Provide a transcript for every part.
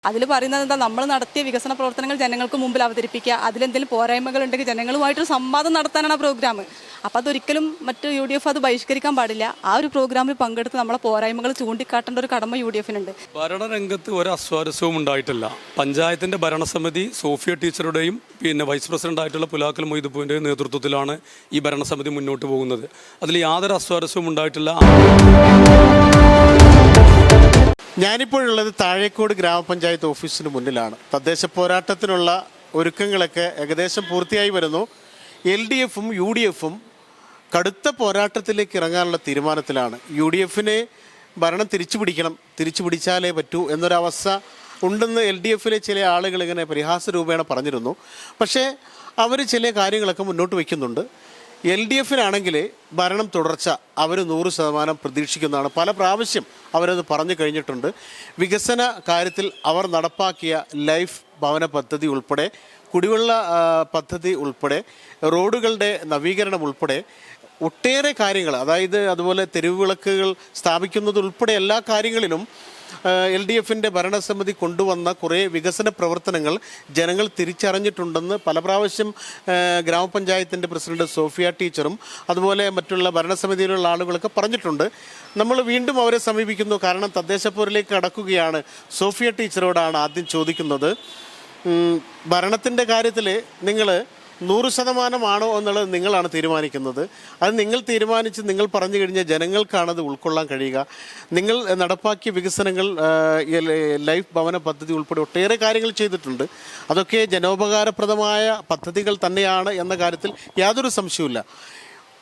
അതിൽ പറയുന്നത് എന്താ, നമ്മൾ നടത്തിയ വികസന പ്രവർത്തനങ്ങൾ ജനങ്ങൾക്ക് മുമ്പിൽ അവതരിപ്പിക്കുക, അതിലെന്തെങ്കിലും പോരായ്മകൾ ഉണ്ടെങ്കിൽ ജനങ്ങളുമായിട്ടൊരു സംവാദം നടത്താനാണ് ആ പ്രോഗ്രാം. അപ്പോൾ അതൊരിക്കലും മറ്റ് UDF അത് ബഹിഷ്കരിക്കാൻ പാടില്ല. ആ ഒരു പ്രോഗ്രാമിൽ പങ്കെടുത്ത് നമ്മളെ പോരായ്മകൾ ചൂണ്ടിക്കാട്ടേണ്ട ഒരു കടമ UDFനുണ്ട്. ഭരണരംഗത്ത് ഒരു അസ്വാരസ്യവും ഉണ്ടായിട്ടില്ല. പഞ്ചായത്തിന്റെ ഭരണസമിതി സോഫിയ ടീച്ചറുടെയും വൈസ് പ്രസിഡന്റായിട്ടുള്ള പുലാക്കൽ മൊയ്തുപ്പുവിൻ്റെയും നേതൃത്വത്തിലാണ് ഈ ഭരണസമിതി മുന്നോട്ട് പോകുന്നത്. അതിൽ യാതൊരു അസ്വാരസ്യവും ഉണ്ടായിട്ടില്ല. ഞാനിപ്പോഴുള്ളത് താഴേക്കോട് ഗ്രാമപഞ്ചായത്ത് ഓഫീസിന് മുന്നിലാണ്. തദ്ദേശ പോരാട്ടത്തിനുള്ള ഒരുക്കങ്ങളൊക്കെ ഏകദേശം പൂർത്തിയായി വരുന്നു. LDFും UDFും കടുത്ത പോരാട്ടത്തിലേക്ക് ഇറങ്ങാനുള്ള തീരുമാനത്തിലാണ്. UDFനെ ഭരണം തിരിച്ചു പിടിച്ചാലേ പറ്റൂ എന്നൊരവസ്ഥ ഉണ്ടെന്ന് LDFിലെ ചില ആളുകൾ ഇങ്ങനെ പരിഹാസ രൂപേണ പറഞ്ഞിരുന്നു. പക്ഷേ അവർ ചില കാര്യങ്ങളൊക്കെ മുന്നോട്ട് വയ്ക്കുന്നുണ്ട്. LDFനാണെങ്കിൽ ഭരണം തുടർച്ച അവർ 100% പ്രതീക്ഷിക്കുന്നതാണ്. പല പ്രാവശ്യം അവരത് പറഞ്ഞു കഴിഞ്ഞിട്ടുണ്ട്. വികസന കാര്യത്തിൽ അവർ നടപ്പാക്കിയ ലൈഫ് ഭവന പദ്ധതി ഉൾപ്പെടെ, കുടിവെള്ള പദ്ധതി ഉൾപ്പെടെ, റോഡുകളുടെ നവീകരണം ഉൾപ്പെടെ ഒട്ടേറെ കാര്യങ്ങൾ, അതായത് അതുപോലെ തെരുവ് വിളക്കുകൾ സ്ഥാപിക്കുന്നത് ഉൾപ്പെടെ എല്ലാ കാര്യങ്ങളിലും LDFിൻ്റെ ഭരണസമിതി കൊണ്ടുവന്ന കുറേ വികസന പ്രവർത്തനങ്ങൾ ജനങ്ങൾ തിരിച്ചറിഞ്ഞിട്ടുണ്ടെന്ന് പല പ്രാവശ്യം ഗ്രാമപഞ്ചായത്തിൻ്റെ പ്രസിഡന്റ് സോഫിയ ടീച്ചറും അതുപോലെ മറ്റുള്ള ഭരണസമിതിയിലുള്ള ആളുകളൊക്കെ പറഞ്ഞിട്ടുണ്ട്. നമ്മൾ വീണ്ടും അവരെ സമീപിക്കുന്നു. കാരണം തദ്ദേശപ്പോരിലേക്ക് കടക്കുകയാണ്. സോഫിയ ടീച്ചറോടാണ് ആദ്യം ചോദിക്കുന്നത്, ഭരണത്തിൻ്റെ കാര്യത്തിൽ നിങ്ങൾ 100% എന്നുള്ളത് നിങ്ങളാണ് തീരുമാനിക്കുന്നത്. അത് നിങ്ങൾ തീരുമാനിച്ച് നിങ്ങൾ പറഞ്ഞു കഴിഞ്ഞാൽ ജനങ്ങൾക്കാണത് ഉൾക്കൊള്ളാൻ കഴിയുക. നിങ്ങൾ നടപ്പാക്കിയ വികസനങ്ങൾ, ലൈഫ് ഭവന പദ്ധതി ഉൾപ്പെടെ ഒട്ടേറെ കാര്യങ്ങൾ ചെയ്തിട്ടുണ്ട്. അതൊക്കെ ജനോപകാരപ്രദമായ പദ്ധതികൾ തന്നെയാണ് എന്ന കാര്യത്തിൽ യാതൊരു സംശയവുമില്ല.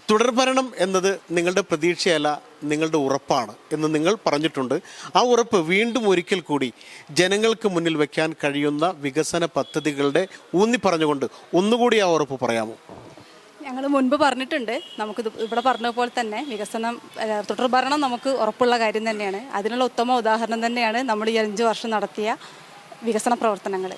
തുടർഭരണം എന്നത് നിങ്ങളുടെ പ്രതീക്ഷയല്ല, നിങ്ങളുടെ ഉറപ്പാണ് എന്ന് നിങ്ങൾ പറഞ്ഞിട്ടുണ്ട്. ആ ഉറപ്പ് വീണ്ടും ഒരിക്കൽ കൂടി ജനങ്ങൾക്ക് മുന്നിൽ വയ്ക്കാൻ കഴിയുന്ന വികസന പദ്ധതികളുടെ ഊന്നി പറഞ്ഞുകൊണ്ട് ഒന്നുകൂടി ആ ഉറപ്പ് പറയാമോ? ഞങ്ങൾ മുൻപ് പറഞ്ഞിട്ടുണ്ട്. നമുക്കിത് ഇവിടെ പറഞ്ഞ പോലെ തന്നെ തുടർഭരണം നമുക്ക് ഉറപ്പുള്ള കാര്യം തന്നെയാണ്. അതിനുള്ള ഉത്തമ ഉദാഹരണം തന്നെയാണ് നമ്മൾ ഈ 5 വർഷം നടത്തിയ വികസന പ്രവർത്തനങ്ങൾ.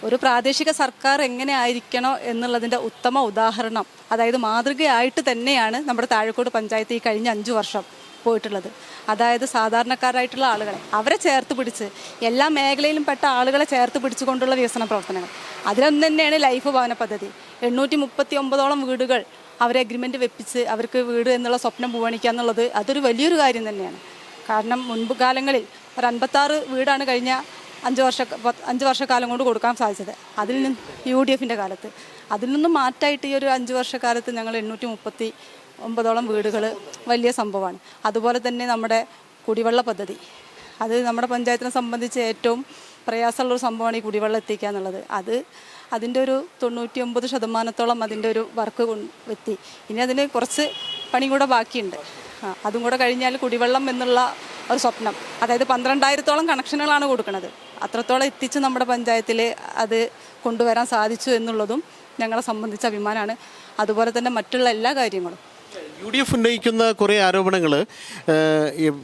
ഒരു പ്രാദേശിക സർക്കാർ എങ്ങനെ ആയിരിക്കണോ എന്നുള്ളതിൻ്റെ ഉത്തമ ഉദാഹരണം, അതായത് മാതൃകയായിട്ട് തന്നെയാണ് നമ്മുടെ താഴേക്കോട് പഞ്ചായത്ത് ഈ കഴിഞ്ഞ 5 വർഷം പോയിട്ടുള്ളത്. അതായത് സാധാരണക്കാരായിട്ടുള്ള ആളുകളെ അവരെ ചേർത്ത് പിടിച്ച് എല്ലാ മേഖലയിലും പെട്ട ആളുകളെ ചേർത്ത് പിടിച്ചുകൊണ്ടുള്ള വികസന പ്രവർത്തനങ്ങൾ. അതിലൊന്നു തന്നെയാണ് ലൈഫ് ഭവന പദ്ധതി. 839 വീടുകൾ അവരെ അഗ്രിമെൻറ്റ് വെപ്പിച്ച് അവർക്ക് വീട് എന്നുള്ള സ്വപ്നം പൂവണിക്കുക എന്നുള്ളത് അതൊരു വലിയൊരു കാര്യം തന്നെയാണ്. കാരണം മുൻപ് കാലങ്ങളിൽ ഒരു 56 വീടാണ് കഴിഞ്ഞ 5 വർഷക്കാലം കൊണ്ട് കൊടുക്കാൻ സാധിച്ചത്. അതിൽ നിന്ന് UDFിൻ്റെ കാലത്ത് അതിൽ നിന്നും മാറ്റായിട്ട് ഈ ഒരു 5 വർഷക്കാലത്ത് ഞങ്ങൾ 839 വീടുകൾ വലിയ സംഭവമാണ്. അതുപോലെ തന്നെ നമ്മുടെ കുടിവെള്ള പദ്ധതി, അത് നമ്മുടെ പഞ്ചായത്തിനെ സംബന്ധിച്ച് ഏറ്റവും പ്രയാസമുള്ളൊരു സംഭവമാണ് ഈ കുടിവെള്ളം എത്തിക്കുക എന്നുള്ളത്. അതിൻ്റെ ഒരു 99% അതിൻ്റെ ഒരു വർക്ക് എത്തി. ഇനി അതിന് കുറച്ച് പണി കൂടെ ബാക്കിയുണ്ട്. അതും കൂടെ കഴിഞ്ഞാൽ കുടിവെള്ളം എന്നുള്ള ഒരു സ്വപ്നം, അതായത് 12,000-ഓളം കണക്ഷനുകളാണ് കൊടുക്കുന്നത്. അത്രത്തോളം എത്തിച്ച് നമ്മുടെ പഞ്ചായത്തിൽ അത് കൊണ്ടുവരാൻ സാധിച്ചു എന്നുള്ളതും ഞങ്ങളെ സംബന്ധിച്ച അഭിമാനമാണ്. അതുപോലെ തന്നെ മറ്റുള്ള എല്ലാ കാര്യങ്ങളും UDF ഉന്നയിക്കുന്ന കുറേ ആരോപണങ്ങൾ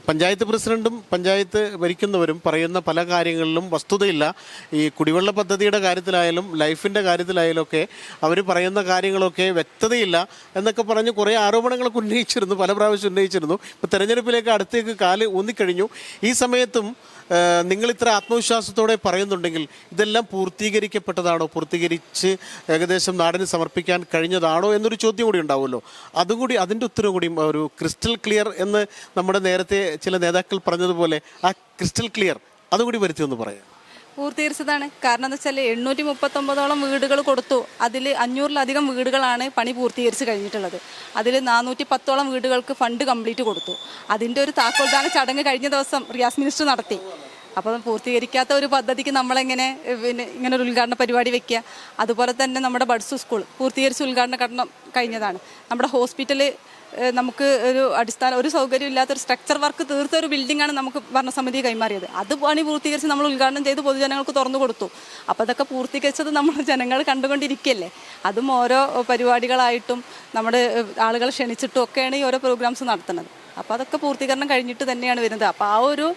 പഞ്ചായത്ത് പ്രസിഡന്റും പഞ്ചായത്ത് ഭരിക്കുന്നവരും പറയുന്ന പല കാര്യങ്ങളിലും വസ്തുതയില്ല. ഈ കുടിവെള്ള പദ്ധതിയുടെ കാര്യത്തിലായാലും ലൈഫിൻ്റെ കാര്യത്തിലായാലും ഒക്കെ അവർ പറയുന്ന കാര്യങ്ങളൊക്കെ വ്യക്തതയില്ല എന്നൊക്കെ പറഞ്ഞ് കുറേ ആരോപണങ്ങളൊക്കെ ഉന്നയിച്ചിരുന്നു, പല പ്രാവശ്യം ഉന്നയിച്ചിരുന്നു. ഇപ്പോൾ തെരഞ്ഞെടുപ്പിലേക്ക് അടുത്തേക്ക് കാല് ഊന്നിക്കഴിഞ്ഞു. ഈ സമയത്തും നിങ്ങൾ ഇത്ര ആത്മവിശ്വാസത്തോടെ പറയുന്നുണ്ടെങ്കിൽ ഇതെല്ലാം പൂർത്തീകരിക്കപ്പെട്ടതാണോ, പൂർത്തീകരിച്ച് ഏകദേശം നാടിന് സമർപ്പിക്കാൻ കഴിഞ്ഞതാണോ എന്നൊരു ചോദ്യം കൂടി ഉണ്ടാവുമല്ലോ. അതുകൂടി, അതിൻ്റെ ഉത്തരവ് കൂടി ഒരു ക്രിസ്റ്റൽ ക്ലിയർ എന്ന് നമ്മുടെ നേരത്തെ ചില നേതാക്കൾ പറഞ്ഞതുപോലെ ആ ക്രിസ്റ്റൽ ക്ലിയർ അതുകൂടി വരുത്തിയൊന്ന് പറയാം. പൂർത്തീകരിച്ചതാണ്. കാരണം എന്താ വെച്ചാൽ 839 വീടുകൾ കൊടുത്തു. അതിൽ 500-ലധികം വീടുകളാണ് പണി പൂർത്തീകരിച്ച് കഴിഞ്ഞിട്ടുള്ളത്. അതിൽ 410 വീടുകൾക്ക് ഫണ്ട് കംപ്ലീറ്റ് കൊടുത്തു. അതിൻ്റെ ഒരു താക്കോൽദാന ചടങ്ങ് കഴിഞ്ഞ ദിവസം റിയാസ് മിനിസ്റ്റർ നടത്തി. അപ്പോൾ പൂർത്തീകരിക്കാത്ത ഒരു പദ്ധതിക്ക് നമ്മളെങ്ങനെ ഇങ്ങനെ ഒരു ഉദ്ഘാടന പരിപാടി വെക്കുക? അതുപോലെ തന്നെ നമ്മുടെ ബഡ്സ് സ്കൂൾ പൂർത്തീകരിച്ച് ഉദ്ഘാടന ഘട്ടം കഴിഞ്ഞതാണ്. നമ്മുടെ ഹോസ്പിറ്റൽ നമുക്ക് ഒരു സൗകര്യം ഇല്ലാത്തൊരു സ്ട്രക്ചർ വർക്ക് തീർത്ത ഒരു ബിൽഡിങ്ങാണ് നമുക്ക് ഭരണസമിതി കൈമാറിയത്. അത് പണി പൂർത്തീകരിച്ച് നമ്മൾ ഉദ്ഘാടനം ചെയ്ത് പൊതുജനങ്ങൾക്ക് തുറന്നു കൊടുത്തു. അപ്പോൾ അതൊക്കെ പൂർത്തീകരിച്ചത് നമ്മൾ ജനങ്ങൾ കണ്ടുകൊണ്ടിരിക്കുകയല്ലേ. അതും ഓരോ പരിപാടികളായിട്ടും നമ്മുടെ ആളുകളെ ക്ഷണിച്ചിട്ടും ഒക്കെയാണ് ഈ ഓരോ പ്രോഗ്രാംസ് നടത്തുന്നത്. അപ്പോൾ അതൊക്കെ പൂർത്തീകരണം കഴിഞ്ഞിട്ട് തന്നെയാണ് വരുന്നത്. അപ്പോൾ ആ ഒരു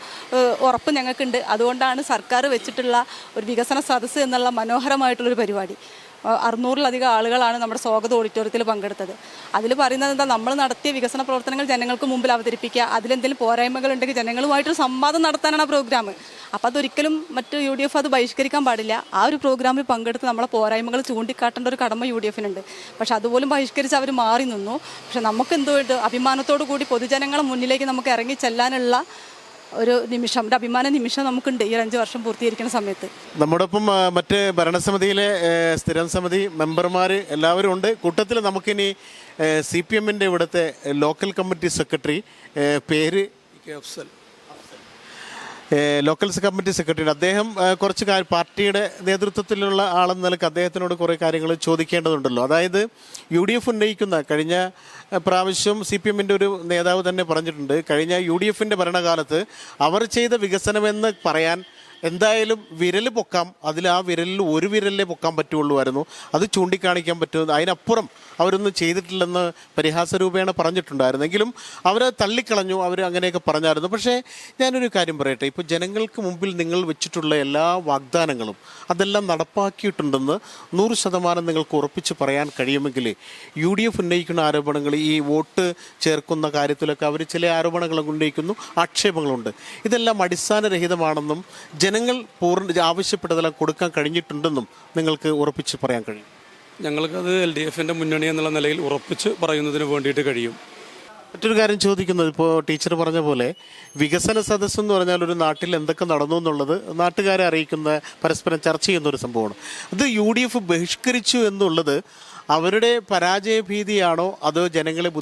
ഉറപ്പ് ഞങ്ങൾക്കുണ്ട്. അതുകൊണ്ടാണ് സർക്കാർ വെച്ചിട്ടുള്ള ഒരു വികസന സദസ്സ് എന്നുള്ള മനോഹരമായിട്ടുള്ളൊരു പരിപാടി 600-ലധികം ആളുകളാണ് നമ്മുടെ സ്വാഗത ഓഡിറ്റോറിയത്തിൽ പങ്കെടുത്തത്. അതിൽ പറയുന്നത് എന്താ, നമ്മൾ നടത്തിയ വികസന പ്രവർത്തനങ്ങൾ ജനങ്ങൾക്ക് മുമ്പിൽ അവതരിപ്പിക്കുക, അതിലെന്തെങ്കിലും പോരായ്മകൾ ഉണ്ടെങ്കിൽ ജനങ്ങളുമായിട്ടൊരു സംവാദം നടത്താനാണ് ആ പ്രോഗ്രാം. അപ്പോൾ അതൊരിക്കലും മറ്റ് UDF അത് ബഹിഷ്കരിക്കാൻ പാടില്ല. ആ ഒരു പ്രോഗ്രാമിൽ പങ്കെടുത്ത് നമ്മളെ പോരായ്മകൾ ചൂണ്ടിക്കാട്ടേണ്ട ഒരു കടമ UDFനുണ്ട്. പക്ഷെ അതുപോലും ബഹിഷ്കരിച്ച് അവർ മാറി നിന്നു. പക്ഷെ നമുക്ക് എന്തോ അഭിമാനത്തോടു കൂടി പൊതുജനങ്ങളെ മുന്നിലേക്ക് നമുക്ക് ഇറങ്ങി ചെല്ലാനുള്ള ഒരു നിമിഷം, ഒരു അഭിമാന നിമിഷം നമുക്കുണ്ട് ഈ 5 വർഷം പൂർത്തീകരിക്കുന്ന സമയത്ത്. നമ്മോടൊപ്പം മറ്റ് ഭരണസമിതിയിലെ സ്ഥിരം സമിതി മെമ്പർമാർ എല്ലാവരും ഉണ്ട്. കൂട്ടത്തിൽ നമുക്കിനി CPMൻ്റെ ഇവിടുത്തെ ലോക്കൽ കമ്മിറ്റി സെക്രട്ടറി, പേര് അഫ്സൽ, ലോക്കൽ കമ്മിറ്റി സെക്രട്ടറി, അദ്ദേഹം കുറച്ച് പാർട്ടിയുടെ നേതൃത്വത്തിലുള്ള ആളെന്ന നിലക്ക് അദ്ദേഹത്തിനോട് കുറേ കാര്യങ്ങൾ ചോദിക്കേണ്ടതുണ്ടല്ലോ. അതായത് UDF ഉന്നയിക്കുന്ന, കഴിഞ്ഞ പ്രാവശ്യം CPMൻ്റെ ഒരു നേതാവ് തന്നെ പറഞ്ഞിട്ടുണ്ട്, കഴിഞ്ഞ UDFൻ്റെ ഭരണകാലത്ത് അവർ ചെയ്ത വികസനമെന്ന് പറയാൻ എന്തായാലും വിരൽ പൊക്കാം, അതിൽ ആ വിരലിൽ ഒരു വിരലിലേ പൊക്കാൻ പറ്റുള്ളൂമായിരുന്നു, അത് ചൂണ്ടിക്കാണിക്കാൻ പറ്റുമെന്ന്, അതിനപ്പുറം അവരൊന്നും ചെയ്തിട്ടില്ലെന്ന് പരിഹാസരൂപേണ പറഞ്ഞിട്ടുണ്ടായിരുന്നെങ്കിലും അവർ തള്ളിക്കളഞ്ഞു, അവർ അങ്ങനെയൊക്കെ പറഞ്ഞായിരുന്നു. പക്ഷേ ഞാനൊരു കാര്യം പറയട്ടെ, ഇപ്പോൾ ജനങ്ങൾക്ക് മുമ്പിൽ നിങ്ങൾ വെച്ചിട്ടുള്ള എല്ലാ വാഗ്ദാനങ്ങളും അതെല്ലാം നടപ്പാക്കിയിട്ടുണ്ടെന്ന് 100% നിങ്ങൾക്ക് ഉറപ്പിച്ച് പറയാൻ കഴിയുമെങ്കിൽ UDF ഉന്നയിക്കുന്ന ആരോപണങ്ങൾ, ഈ വോട്ട് ചേർക്കുന്ന കാര്യത്തിലൊക്കെ അവർ ചില ആരോപണങ്ങൾ ഉന്നയിക്കുന്നു, ആക്ഷേപങ്ങളുണ്ട്, ഇതെല്ലാം അടിസ്ഥാനരഹിതമാണെന്നും ജനങ്ങൾ ആവശ്യപ്പെട്ടതെല്ലാം കൊടുക്കാൻ കഴിഞ്ഞിട്ടുണ്ടെന്നും നിങ്ങൾക്ക് ഉറപ്പിച്ച് പറയാൻ കഴിയും? ഞങ്ങൾക്കത് LDFൻ്റെ മുന്നണി എന്നുള്ള നിലയിൽ ഉറപ്പിച്ച് പറയുന്നതിന് വേണ്ടിയിട്ട് കഴിയും. മറ്റൊരു കാര്യം ചോദിക്കുന്നത്, ഇപ്പോൾ ടീച്ചർ പറഞ്ഞ പോലെ വികസന സദസ്സ് എന്ന് പറഞ്ഞാൽ ഒരു നാട്ടിൽ എന്തൊക്കെ നടന്നു എന്നുള്ളത് നാട്ടുകാരെ അറിയിക്കുന്ന, പരസ്പരം ചർച്ച ചെയ്യുന്ന ഒരു സംഭവമാണ്. അത് UDF ബഹിഷ്കരിച്ചു എന്നുള്ളത് അവരുടെ പരാജയഭീതിയാണോ, അതോ ജനങ്ങളെ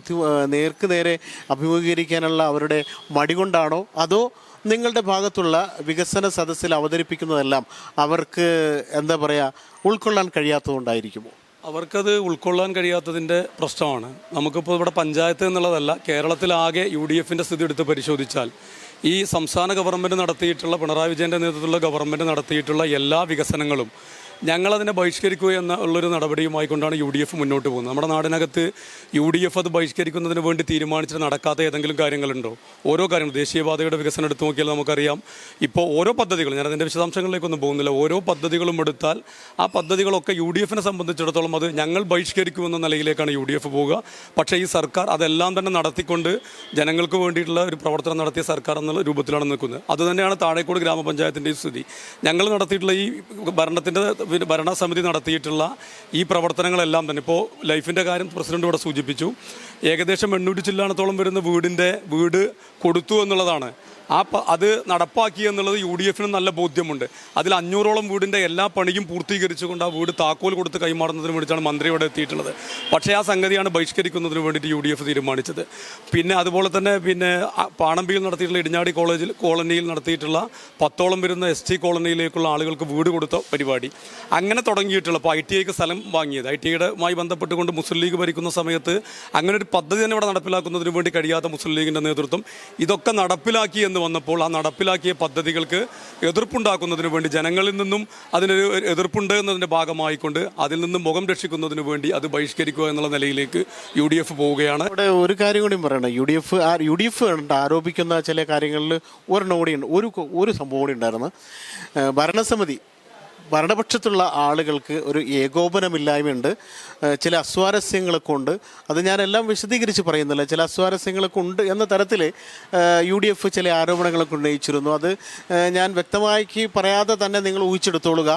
നേർക്ക് നേരെ അഭിമുഖീകരിക്കാനുള്ള അവരുടെ മടി കൊണ്ടാണോ, അതോ നിങ്ങളുടെ ഭാഗത്തുള്ള വികസന സദസ്സിൽ അവതരിപ്പിക്കുന്നതെല്ലാം അവർക്ക് എന്താ പറയുക, ഉൾക്കൊള്ളാൻ കഴിയാത്തതുകൊണ്ടായിരിക്കുമോ? അവർക്കത് ഉൾക്കൊള്ളാൻ കഴിയാത്തതിൻ്റെ പ്രശ്നമാണ്. നമുക്കിപ്പോൾ ഇവിടെ പഞ്ചായത്ത് എന്നുള്ളതല്ല, കേരളത്തിലാകെ UDFൻ്റെ സ്ഥിതി എടുത്ത് പരിശോധിച്ചാൽ ഈ സംസ്ഥാന ഗവൺമെൻറ് നടത്തിയിട്ടുള്ള, പിണറായി വിജയൻ്റെ നേതൃത്വത്തിലുള്ള ഗവൺമെൻറ് നടത്തിയിട്ടുള്ള എല്ലാ വികസനങ്ങളും ഞങ്ങളതിനെ ബഹിഷ്കരിക്കുക എന്നുള്ളൊരു നടപടിയുമായി കൊണ്ടാണ് UDF മുന്നോട്ട് പോകുന്നത്. നമ്മുടെ നാടിനകത്ത് UDF അത് ബഹിഷ്കരിക്കുന്നതിന് വേണ്ടി തീരുമാനിച്ചിട്ട് നടക്കാത്ത ഏതെങ്കിലും കാര്യങ്ങളുണ്ടോ? ഓരോ കാര്യങ്ങളും, ദേശീയപാതയുടെ വികസനം എടുത്തു നോക്കിയാൽ നമുക്കറിയാം. ഇപ്പോൾ ഓരോ പദ്ധതികളും, ഞാനതിൻ്റെ വിശദാംശങ്ങളിലേക്കൊന്നും പോകുന്നില്ല, ഓരോ പദ്ധതികളും എടുത്താൽ ആ പദ്ധതികളൊക്കെ UDFനെ സംബന്ധിച്ചിടത്തോളം അത് ഞങ്ങൾ ബഹിഷ്കരിക്കുമെന്ന നിലയിലേക്കാണ് UDF പോവുക. പക്ഷേ ഈ സർക്കാർ അതെല്ലാം തന്നെ നടത്തിക്കൊണ്ട് ജനങ്ങൾക്ക് വേണ്ടിയിട്ടുള്ള ഒരു പ്രവർത്തനം നടത്തിയ സർക്കാർ എന്നുള്ള രൂപത്തിലാണ് നിൽക്കുന്നത്. അതുതന്നെയാണ് താഴേക്കോട് ഗ്രാമപഞ്ചായത്തിൻ്റെ സ്ഥിതി. ഞങ്ങൾ നടത്തിയിട്ടുള്ള ഈ ഭരണസമിതി നടത്തിയിട്ടുള്ള ഈ പ്രവർത്തനങ്ങളെല്ലാം തന്നെ, ഇപ്പോൾ ലൈഫിൻ്റെ കാര്യം പ്രസിഡന്റ് ഇവിടെ സൂചിപ്പിച്ചു, ഏകദേശം 800 ചില്ലാനത്തോളം വരുന്ന വീട് കൊടുത്തു എന്നുള്ളതാണ്. അത് നടപ്പാക്കി എന്നുള്ളത് UDFന് നല്ല ബോധ്യമുണ്ട്. അതിൽ 500ഓളം വീടിൻ്റെ എല്ലാ പണിയും പൂർത്തീകരിച്ചുകൊണ്ട് ആ വീട് താക്കോൽ കൊടുത്ത് കൈമാറുന്നതിന് വേണ്ടിയിട്ടാണ് മന്ത്രി ഇവിടെ എത്തിയിട്ടുള്ളത്. പക്ഷേ ആ സംഗതിയാണ് ബഹിഷ്കരിക്കുന്നതിന് വേണ്ടിയിട്ട് UDF തീരുമാനിച്ചത്. പിന്നെ അതുപോലെ തന്നെ പാണമ്പിയിൽ നടത്തിയിട്ടുള്ള ഇടിഞ്ഞാടി കോളനിയിൽ നടത്തിയിട്ടുള്ള 10ഓളം വരുന്ന ST കോളനിയിലേക്കുള്ള ആളുകൾക്ക് വീട് കൊടുത്ത പരിപാടി, അങ്ങനെ തുടങ്ങിയിട്ടുള്ള, ഇപ്പോൾ ITIക്ക് സ്ഥലം വാങ്ങിയത്, ITIയുമായി ബന്ധപ്പെട്ടുകൊണ്ട് മുസ്ലിം ലീഗ് ഭരിക്കുന്ന സമയത്ത് അങ്ങനെ ഒരു പദ്ധതി തന്നെ ഇവിടെ നടപ്പിലാക്കുന്നതിന് വേണ്ടി കഴിയാത്ത മുസ്ലിം ലീഗിൻ്റെ നേതൃത്വം ഇതൊക്കെ നടപ്പിലാക്കി എന്ന് വന്നപ്പോൾ ആ നടപ്പിലാക്കിയ പദ്ധതികൾക്ക് എതിർപ്പുണ്ടാക്കുന്നതിന് വേണ്ടി, ജനങ്ങളിൽ നിന്നും അതിനൊരു എതിർപ്പുണ്ട് എന്നതിൻ്റെ ഭാഗമായിക്കൊണ്ട് അതിൽ നിന്നും മുഖം രക്ഷിക്കുന്നതിന് വേണ്ടി അത് ബഹിഷ്കരിക്കുക എന്നുള്ള നിലയിലേക്ക് UDF പോവുകയാണ്. ഇവിടെ ഒരു കാര്യം കൂടി പറയണം, UDF ആരോപിക്കുന്ന ചില കാര്യങ്ങളിൽ ഒരെണ്ണം കൂടിയുണ്ട്, ഒരു സംഭവം കൂടി ഉണ്ടായിരുന്നു. ഭരണപക്ഷത്തുള്ള ആളുകൾക്ക് ഒരു ഏകോപനമില്ലായ്മയുണ്ട്, ചില അസ്വാരസ്യങ്ങളൊക്കെ ഉണ്ട്. അത് ഞാനെല്ലാം വിശദീകരിച്ച് പറയുന്നില്ല, ചില അസ്വാരസ്യങ്ങളൊക്കെ ഉണ്ട് എന്ന തരത്തിൽ UDF ചില ആരോപണങ്ങളൊക്കെ ഉന്നയിച്ചിരുന്നു. അത് ഞാൻ വ്യക്തമാക്കി പറയാതെ തന്നെ നിങ്ങൾ ഊഹിച്ചെടുത്തോളുക.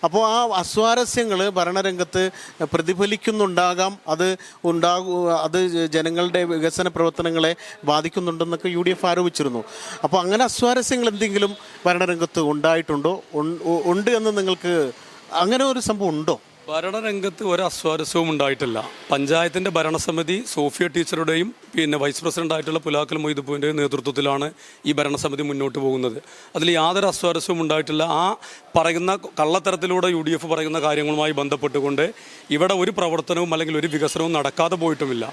അപ്പോൾ ആ അസ്വാരസ്യങ്ങൾ ഭരണരംഗത്ത് പ്രതിഫലിക്കുന്നുണ്ടാകാം, അത് ജനങ്ങളുടെ വികസന പ്രവർത്തനങ്ങളെ ബാധിക്കുന്നുണ്ടെന്നൊക്കെ UDF ആരോപിച്ചിരുന്നു. അപ്പോൾ അങ്ങനെ അസ്വാരസ്യങ്ങൾ എന്തെങ്കിലും ഭരണരംഗത്ത് ഉണ്ടായിട്ടുണ്ടോ? ഉണ്ട് എന്ന് നിങ്ങൾക്ക് അങ്ങനെ ഒരു സംഭവം ഉണ്ടോ? ഭരണരംഗത്ത് ഒരു അസ്വാരസ്യവും ഉണ്ടായിട്ടില്ല. പഞ്ചായത്തിൻ്റെ ഭരണസമിതി സോഫിയ ടീച്ചറുടെയും വൈസ് പ്രസിഡൻ്റായിട്ടുള്ള പുലാക്കൽ മൊയ്തുപ്പൂവിൻ്റെയും നേതൃത്വത്തിലാണ് ഈ ഭരണസമിതി മുന്നോട്ട് പോകുന്നത്. അതിൽ യാതൊരു അസ്വാരസ്യവും ഉണ്ടായിട്ടില്ല. ആ പറയുന്ന കള്ളത്തരത്തിലൂടെ UDF പറയുന്ന കാര്യങ്ങളുമായി ബന്ധപ്പെട്ടുകൊണ്ട് ഇവിടെ ഒരു പ്രവർത്തനവും അല്ലെങ്കിൽ ഒരു വികസനവും നടക്കാതെ പോയിട്ടുമില്ല.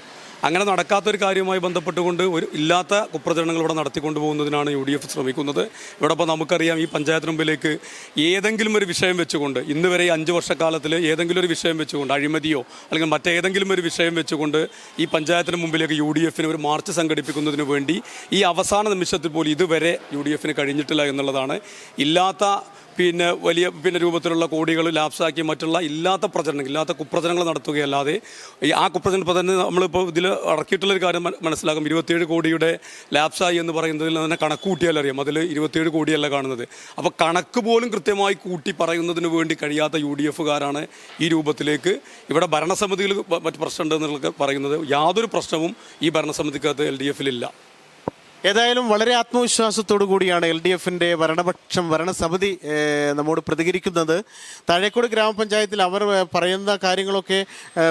അങ്ങനെ നടക്കാത്തൊരു കാര്യവുമായി ബന്ധപ്പെട്ടുകൊണ്ട് ഇല്ലാത്ത കുപ്രചരണങ്ങൾ ഇവിടെ നടത്തിക്കൊണ്ടു പോകുന്നതിനാണ് UDF ശ്രമിക്കുന്നത്. ഇവിടെ ഇപ്പോൾ നമുക്കറിയാം, ഈ പഞ്ചായത്തിന് മുമ്പിലേക്ക് ഏതെങ്കിലും ഒരു വിഷയം വെച്ചുകൊണ്ട്, ഇന്ന് വരെ 5 വർഷക്കാലത്തിൽ ഏതെങ്കിലും ഒരു വിഷയം വെച്ചുകൊണ്ട്, അഴിമതിയോ അല്ലെങ്കിൽ മറ്റേതെങ്കിലും ഒരു വിഷയം വെച്ചുകൊണ്ട് ഈ പഞ്ചായത്തിന് മുമ്പിലേക്ക് UDFന് ഒരു മാർച്ച് സംഘടിപ്പിക്കുന്നതിന് വേണ്ടി ഈ അവസാന നിമിഷത്തിൽ പോലും ഇതുവരെ UDFന് കഴിഞ്ഞിട്ടില്ല എന്നുള്ളതാണ്. ഇല്ലാത്ത പിന്നെ വലിയ രൂപത്തിലുള്ള കോടികൾ ലാപ്സാക്കി മറ്റുള്ള ഇല്ലാത്ത പ്രചരണം ഇല്ലാത്ത കുപ്രചരണങ്ങൾ നടത്തുകയല്ലാതെ ആ കുപ്രചരണം ഇപ്പോൾ തന്നെ നമ്മളിപ്പോൾ ഇതിൽ അടക്കിയിട്ടുള്ളൊരു കാര്യം മനസ്സിലാക്കും. 27 കോടിയുടെ ലാപ്സായി എന്ന് പറയുന്നതിൽ തന്നെ കണക്ക് കൂട്ടിയാൽ അറിയാം, അതിൽ 27 കോടിയല്ല കാണുന്നത്. അപ്പോൾ കണക്ക് പോലും കൃത്യമായി കൂട്ടി പറയുന്നതിന് വേണ്ടി കഴിയാത്ത UDFകാരാണ് ഈ രൂപത്തിലേക്ക് ഇവിടെ ഭരണസമിതിയിൽ മറ്റ് പ്രശ്നമുണ്ടെന്നൊക്കെ പറയുന്നത്. യാതൊരു പ്രശ്നവും ഈ ഭരണസമിതിക്കകത്ത് LDFിലില്ല. ഏതായാലും വളരെ ആത്മവിശ്വാസത്തോടു കൂടിയാണ് LDFിൻ്റെ ഭരണസമിതി നമ്മോട് പ്രതികരിക്കുന്നത്. താഴേക്കോട് ഗ്രാമപഞ്ചായത്തിൽ അവർ പറയുന്ന കാര്യങ്ങളൊക്കെ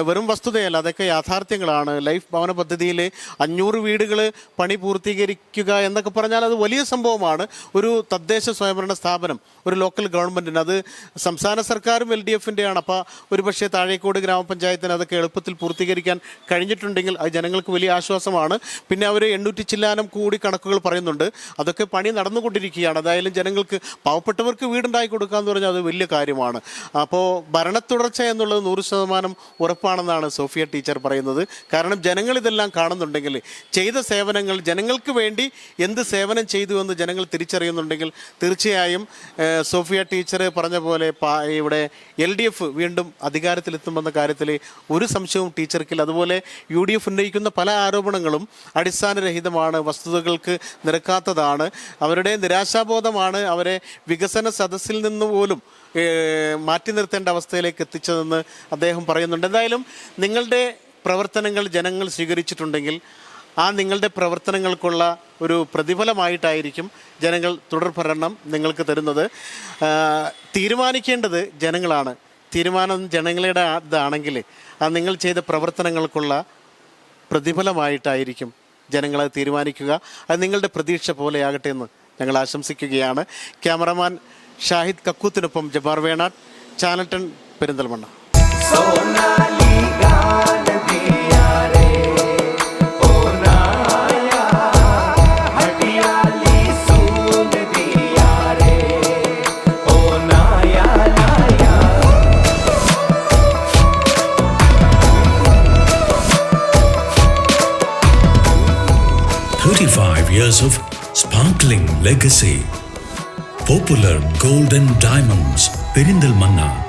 വെറും വസ്തുതയല്ല, അതൊക്കെ യാഥാർത്ഥ്യങ്ങളാണ്. ലൈഫ് ഭവന പദ്ധതിയിൽ 500 വീടുകൾ പണി പൂർത്തീകരിക്കുക എന്നൊക്കെ പറഞ്ഞാൽ അത് വലിയ സംഭവമാണ്. ഒരു തദ്ദേശ സ്വയംഭരണ സ്ഥാപനം, ഒരു ലോക്കൽ ഗവൺമെൻറ്റിന്, അത് സംസ്ഥാന സർക്കാരും LDFിൻ്റെയാണ്. അപ്പോൾ ഒരുപക്ഷെ താഴേക്കോട് ഗ്രാമപഞ്ചായത്തിന് അതൊക്കെ എളുപ്പത്തിൽ പൂർത്തീകരിക്കാൻ കഴിഞ്ഞിട്ടുണ്ടെങ്കിൽ അത് ജനങ്ങൾക്ക് വലിയ ആശ്വാസമാണ്. പിന്നെ അവർ 800 ചില്ലാനം കൂടി കണക്കുകൾ പറയുന്നുണ്ട്. അതൊക്കെ പണി നടന്നുകൊണ്ടിരിക്കുകയാണ്. അതായാലും ജനങ്ങൾക്ക്, പാവപ്പെട്ടവർക്ക് വീടുണ്ടാക്കി കൊടുക്കുക എന്ന് പറഞ്ഞാൽ അത് വലിയ കാര്യമാണ്. അപ്പോൾ ഭരണത്തുടർച്ച എന്നുള്ളത് 100% ഉറപ്പാണെന്നാണ് സോഫിയ ടീച്ചർ പറയുന്നത്. കാരണം ജനങ്ങൾ ഇതെല്ലാം കാണുന്നുണ്ടെങ്കിൽ, ചെയ്ത സേവനങ്ങൾ, ജനങ്ങൾക്ക് വേണ്ടി എന്ത് സേവനം ചെയ്തു എന്ന് ജനങ്ങൾ തിരിച്ചറിയുന്നുണ്ടെങ്കിൽ തീർച്ചയായും സോഫിയ ടീച്ചർ പറഞ്ഞ പോലെ ഇവിടെ LDF വീണ്ടും അധികാരത്തിലെത്തുമെന്ന കാര്യത്തിൽ ഒരു സംശയവും ടീച്ചർക്കില്ല. അതുപോലെ UDF ഉന്നയിക്കുന്ന പല ആരോപണങ്ങളും അടിസ്ഥാനരഹിതമാണ്, വസ്തുതകൾക്ക് നിരക്കാത്തതാണ്. അവരുടെ നിരാശാബോധമാണ് അവരെ വികസന സദസ്സിൽ നിന്ന് പോലും മാറ്റി നിർത്തേണ്ട അവസ്ഥയിലേക്ക് എത്തിച്ചതെന്ന് അദ്ദേഹം പറയുന്നുണ്ട്. എന്തായാലും നിങ്ങളുടെ പ്രവർത്തനങ്ങൾ ജനങ്ങൾ സ്വീകരിച്ചിട്ടുണ്ടെങ്കിൽ ആ നിങ്ങളുടെ പ്രവർത്തനങ്ങൾക്കുള്ള ഒരു പ്രതിഫലമായിട്ടായിരിക്കും ജനങ്ങൾ തുടർഭരണം നിങ്ങൾക്ക് തരുന്നത്. തീരുമാനിക്കേണ്ടത് ജനങ്ങളാണ്. തീരുമാനം ജനങ്ങളുടെ ഇതാണെങ്കിൽ ആ നിങ്ങൾ ചെയ്ത പ്രവർത്തനങ്ങൾക്കുള്ള പ്രതിഫലമായിട്ടായിരിക്കും ജനങ്ങളത് തീരുമാനിക്കുക. അത് നിങ്ങളുടെ പ്രതീക്ഷ പോലെയാകട്ടെ എന്ന് ഞങ്ങൾ ആശംസിക്കുകയാണ്. ക്യാമറമാൻ ഷാഹിദ് കക്കൂത്തിനൊപ്പം Jabbar Venad, channel 10 Perinthalmanna. Years of sparkling legacy. Popular Gold and Diamonds, Perindalmanna.